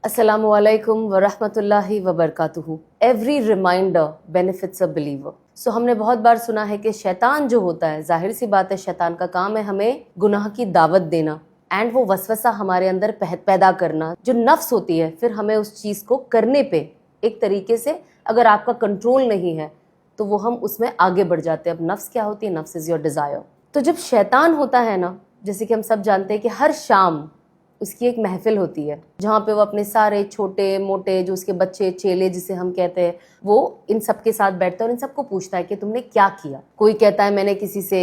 Assalamu alaikum wa rahmatullahi wa barakatuhu. Every reminder benefits a believer. So हमने बहुत बार सुना है कि शैतान जो होता है, जाहिर सी बात है शैतान का काम है हमें गुनाह की दावत देना एंड वो वसवसा हमारे अंदर पैदा करना, जो नफ्स होती है फिर हमें उस चीज़ को करने पे एक तरीके से अगर आपका कंट्रोल नहीं है तो वो हम उसमें आगे बढ़ जाते हैं. अब नफ्स क्या होती है? नफ्स इज़ योर डिज़ायर. तो जब शैतान होता है ना, जैसे कि हम सब जानते हैं कि हर शाम उसकी एक महफिल होती है जहाँ पे वो अपने सारे छोटे मोटे जो उसके बच्चे चेले जिसे हम कहते हैं वो इन सब के साथ बैठता है और इन सबको पूछता है कि तुमने क्या किया. कोई कहता है मैंने किसी से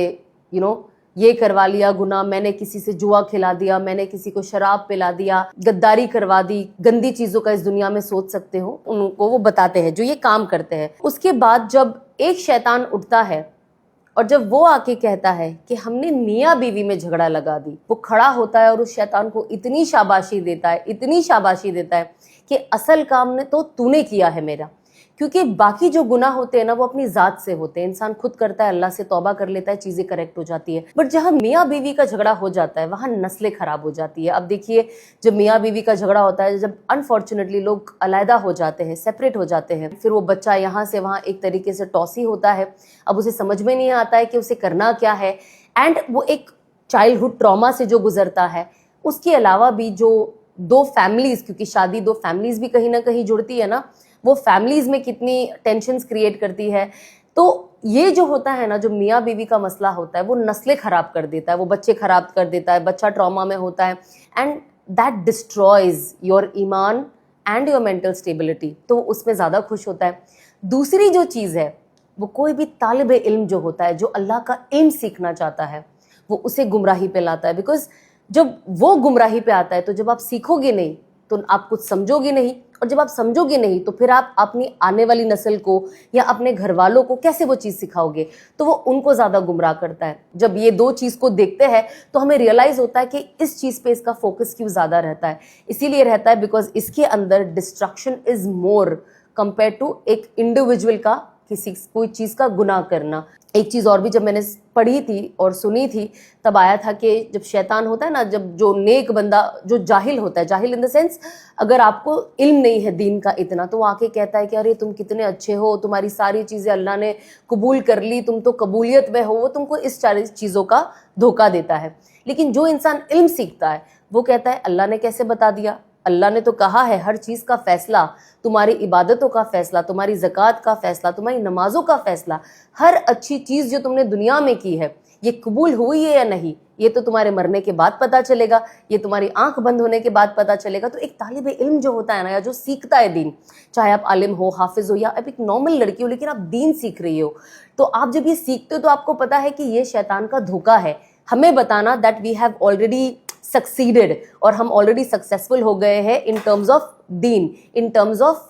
ये करवा लिया गुनाह, मैंने किसी से जुआ खिला दिया, मैंने किसी को शराब पिला दिया, गद्दारी करवा दी, गंदी चीज़ों का इस दुनिया में सोच सकते हो. उनको वो बताते हैं जो ये काम करते हैं. उसके बाद जब एक शैतान उठता है और जब वो आके कहता है कि हमने मियाँ बीवी में झगड़ा लगा दी, वो खड़ा होता है और उस शैतान को इतनी शाबाशी देता है कि असल काम ने तो तूने किया है मेरा. क्योंकि बाकी जो गुनाह होते हैं ना वो अपनी ज़ात से होते हैं, इंसान खुद करता है, अल्लाह से तौबा कर लेता है, चीज़ें करेक्ट हो जाती है. बट जहाँ मियाँ बीवी का झगड़ा हो जाता है वहाँ नस्लें ख़राब हो जाती है. अब देखिए जब मियाँ बीवी का झगड़ा होता है, जब अनफॉर्चुनेटली लोग अलहदा हो जाते हैं, सेपरेट हो जाते हैं, फिर वो बच्चा यहाँ से वहाँ एक तरीके से टॉसी होता है. अब उसे समझ में नहीं आता है कि उसे करना क्या है एंड वो एक चाइल्डहुड ट्रॉमा से जो गुजरता है. उसके अलावा भी जो दो फैमिलीज़, क्योंकि शादी दो फैमिलीज़ भी कहीं ना कहीं जुड़ती है ना, वो फैमिलीज़ में कितनी टेंशन्स क्रिएट करती है. तो ये जो होता है ना, जो मियाँ बीवी का मसला होता है वो नस्लें ख़राब कर देता है, वो बच्चे ख़राब कर देता है, बच्चा ट्रॉमा में होता है एंड दैट डिस्ट्रॉयज़ योर ईमान एंड योर मेंटल स्टेबिलिटी. तो उसमें ज़्यादा खुश होता है. दूसरी जो चीज़ है वो कोई भी तालिब इल्म जो होता है, जो अल्लाह का इल्म सीखना चाहता है, वो उसे गुमराही पे लाता है. बिकॉज जब वो गुमराही पे आता है तो जब आप सीखोगे नहीं तो आप कुछ समझोगे नहीं, और जब आप समझोगे नहीं तो फिर आप अपनी आने वाली नस्ल को या अपने घर वालों को कैसे वो चीज़ सिखाओगे. तो वो उनको ज़्यादा गुमराह करता है. जब ये दो चीज़ को देखते हैं तो हमें रियलाइज़ होता है कि इस चीज़ पे इसका फोकस क्यों ज़्यादा रहता है. इसीलिए रहता है बिकॉज इसके अंदर destruction is more compare to एक इंडिविजुअल का किसी कोई चीज़ का गुनाह करना. एक चीज़ और भी जब मैंने पढ़ी थी और सुनी थी तब आया था कि जब शैतान होता है ना, जब जो नेक बंदा जो जाहिल होता है, जाहिल इन द सेंस अगर आपको इल्म नहीं है दीन का इतना, तो वो आके कहता है कि अरे तुम कितने अच्छे हो, तुम्हारी सारी चीज़ें अल्लाह ने कबूल कर ली, तुम तो कबूलियत में हो. वो तुमको इस सारी चीज़ों का धोखा देता है. लेकिन जो इंसान इल्म सीखता है वो कहता है अल्लाह ने कैसे बता दिया, अल्लाह ने तो कहा है हर चीज़ का फ़ैसला, तुम्हारी इबादतों का फ़ैसला, तुम्हारी ज़कात का फ़ैसला, तुम्हारी नमाज़ों का फ़ैसला, हर अच्छी चीज़ जो तुमने दुनिया में की है ये कबूल हुई है या नहीं ये तो तुम्हारे मरने के बाद पता चलेगा, ये तुम्हारी आंख बंद होने के बाद पता चलेगा. तो एक तालिब इल्म जो होता है ना, या जो सीखता है दीन, चाहे आप आलिम हो, हाफिज़ हो या आप एक नॉर्मल लड़की हो लेकिन आप दीन सीख रही हो, तो आप जब ये सीखते हो तो आपको पता है कि ये शैतान का धोखा है हमें बताना that we have already succeeded और हम ऑलरेडी सक्सेसफुल हो गए हैं in terms of Deen, in terms of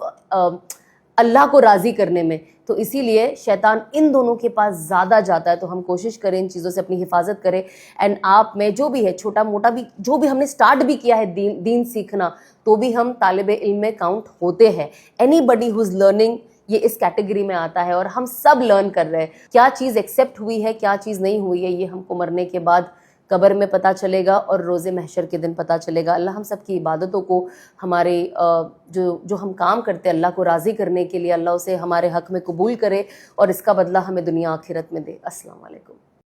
अल्लाह को राज़ी करने में. तो इसीलिए शैतान इन दोनों के पास ज़्यादा जाता है. तो हम कोशिश करें इन चीज़ों से अपनी हिफाजत करें. एंड आप में जो भी है, छोटा मोटा भी जो भी हमने स्टार्ट भी किया है दीन सीखना, तो भी हम तालिब इल्म में काउंट होते हैं. एनीबडी हु इज़ लर्निंग ये इस कैटेगरी में आता है और हम सब लर्न कर रहे हैं. क्या चीज़ एक्सेप्ट हुई है, क्या चीज़ नहीं हुई है, ये हमको मरने के बाद कब्र में पता चलेगा और रोज़े महशर के दिन पता चलेगा. अल्लाह हम सब की इबादतों को, हमारे जो हम काम करते हैं अल्लाह को राज़ी करने के लिए, अल्लाह उसे हमारे हक़ में कबूल करे और इसका बदला हमें दुनिया आखिरत में दे. अस्सलाम वालेकुम.